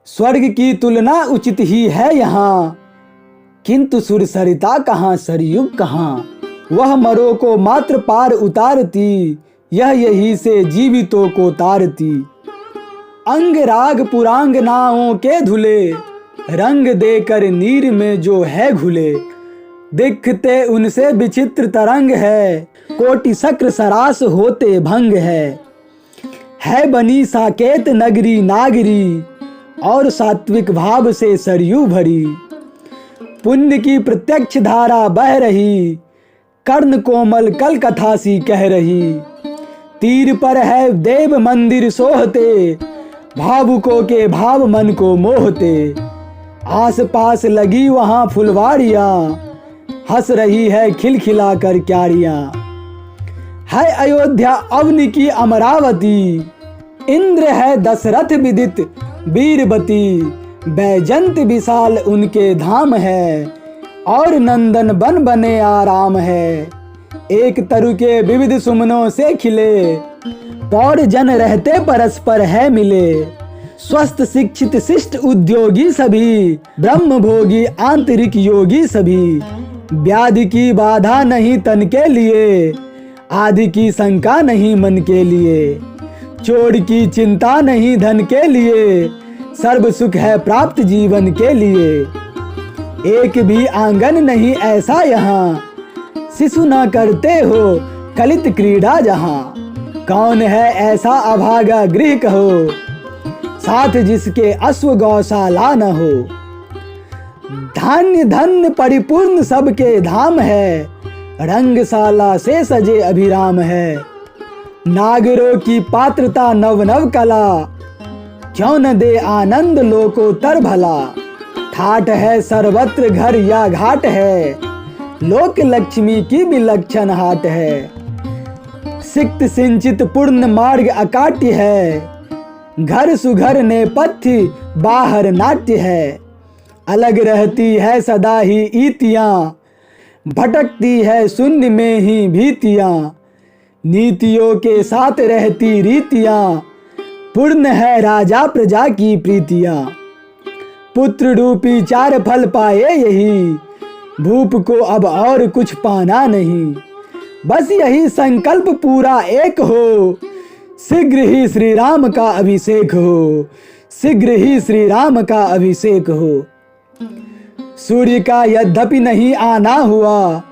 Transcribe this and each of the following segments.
स्वर्ग की तुलना उचित ही है यहाँ, किंतु सुरसरिता कहाँ सरयुग कहाँ। वह मरो को मात्र पार उतारती, यह यही से जीवितों को तारती। अंग राग पुरांगनाओं के धुले, रंग देकर नीर में जो है घुले। दिखते उनसे विचित्र तरंग है, कोटि शक्र सरास होते भंग है बनी साकेत नगरी नागरी, और सात्विक भाव से सरयू भरी। पुण्य की प्रत्यक्ष धारा बह रही, कर्ण कोमल कल कथा सी कह रही। तीर पर है देव मंदिर सोहते, भावुकों के भाव मन को मोहते। आस पास लगी वहां फुलवाड़ियां, हंस रही है खिलखिला कर क्यारियां। है अयोध्या अवनी की अमरावती, इंद्र है दशरथ विदित वीरवती। बैजंत विशाल उनके धाम है, और नंदन बन बने आराम है। एक तरु के विविध सुमनों से खिले, पौर जन रहते परस्पर है मिले। स्वस्थ शिक्षित शिष्ट उद्योगी सभी, ब्रह्म भोगी आंतरिक योगी सभी। व्याधि की बाधा नहीं तन के लिए, आदि की शंका नहीं मन के लिए। चोर की चिंता नहीं धन के लिए, सर्व सुख है प्राप्त जीवन के लिए। एक भी आंगन नहीं ऐसा यहाँ, शिशु न करते हो कलित क्रीड़ा जहाँ। कौन है ऐसा अभागा गृह कहो, साथ जिसके अश्व गौशाला न हो। धान्य धन्य परिपूर्ण सबके धाम है, रंगशाला से सजे अभिराम है। नागरों की पात्रता नव नव कला, क्यों न दे आनंद लोकोत्तर भला। ठाट है सर्वत्र घर या घाट है, लोक लक्ष्मी की विलक्षण हाट है। सिक्त सिंचित पूर्ण मार्ग अकाट्य है, घर सुघर नेपथ्य बाहर नाट्य है। अलग रहती है सदा ही ईतियाँ, भटकती है शून्य में ही भीतियाँ। नीतियों के साथ रहती रीतियाँ, पूर्ण है राजा प्रजा की प्रीतियाँ। पुत्र रूपी चार फल पाए यही, भूप को अब और कुछ पाना नहीं। बस यही संकल्प पूरा एक हो, शीघ्र ही श्री राम का अभिषेक हो। शीघ्र ही श्री राम का अभिषेक हो। सूर्य का यद्यपि नहीं आना हुआ,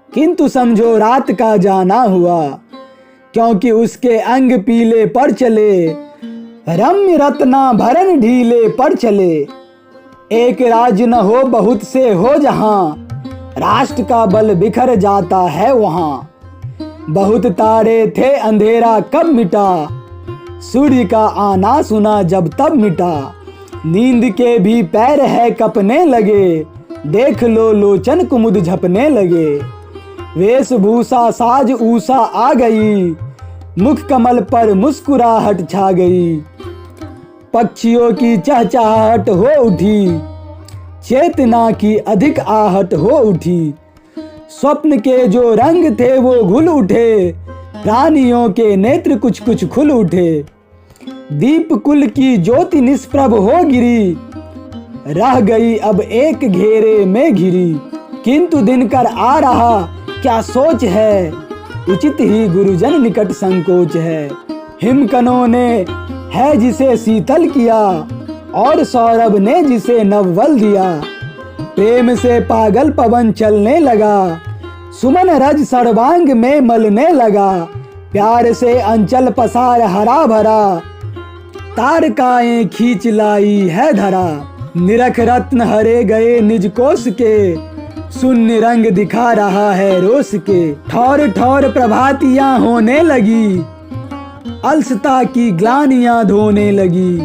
किंतु समझो रात का जाना हुआ। क्योंकि उसके अंग पीले पर चले, रम्य रत्ना भरन ढीले पर चले। एक राज्य न हो बहुत से हो जहां, राष्ट्र का बल बिखर जाता है वहां। बहुत तारे थे अंधेरा कब मिटा, सूर्य का आना सुना जब तब मिटा। नींद के भी पैर है कपने लगे, देख लो लोचन कुमुद झपने लगे। वेशभूषा साज ऊषा आ गई, मुख कमल पर मुस्कुराहट छा गई। पक्षियों की चहचहाहट हो उठी, चेतना की अधिक आहट हो उठी। स्वप्न के जो रंग थे वो घुल उठे, प्राणियों के नेत्र कुछ कुछ खुल उठे। दीप कुल की ज्योति निष्प्रभ हो गिरी, रह गई अब एक घेरे में घिरी। किंतु दिनकर आ रहा क्या सोच है, उचित ही गुरुजन निकट संकोच है। हिमकणों ने है जिसे शीतल किया, और सौरभ ने जिसे नवबल दिया। प्रेम से पागल पवन चलने लगा, सुमन रज सर्वांग में मलने लगा। प्यार से अंचल पसार हरा भरा, तारकाएं खींच लाई है धरा। निरख रत्न हरे गए निज कोष के, शून्य रंग दिखा रहा है रोष के। ठौर ठौर प्रभातियां होने लगी, अलसता की ग्लानियां धोने लगी।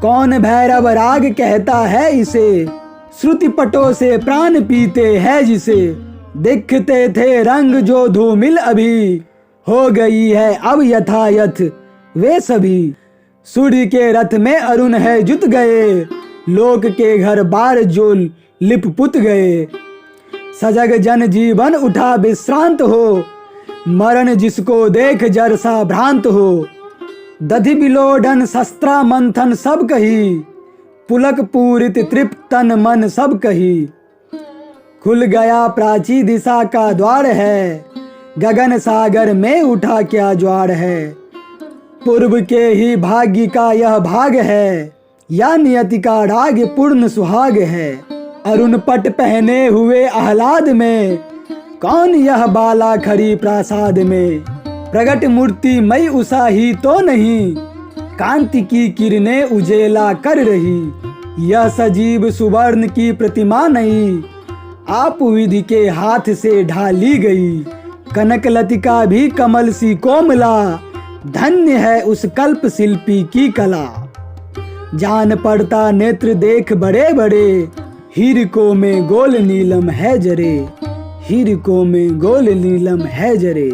कौन भैरव राग कहता है इसे, श्रुति पटों से प्राण पीते हैं जिसे। दिखते थे रंग जो धूमिल अभी, हो गई है अब यथायथ वे सभी। सूर्य के रथ में अरुण है जुत गए, लोक के घर बार जो लिपपुत गए। सजग जन जीवन उठा विश्रांत हो, मरण जिसको देख जरसा भ्रांत हो। दधि बिलोडन शस्त्रा मंथन सब कही, पुलक पूरित तृप्त तन मन सब कही। खुल गया प्राची दिशा का द्वार है, गगन सागर में उठा क्या ज्वार है। पूर्व के ही भाग्य का यह भाग है, या नियति का राग पूर्ण सुहाग है। अरुण पट पहने हुए आह्लाद में, कौन यह बाला खड़ी प्रासाद में। प्रगट मूर्ति मई उषा ही तो नहीं, कांति की किरणें उजेला कर रही। यह सजीव सुवर्ण की प्रतिमा नहीं, आप विधि के हाथ से ढाली गई। कनक लतिका भी कमल सी कोमला, धन्य है उस कल्प शिल्पी की कला। जान पड़ता नेत्र देख बड़े बड़े, हीरकों में गोल नीलम है जरे। हीरकों में गोल नीलम है जरे।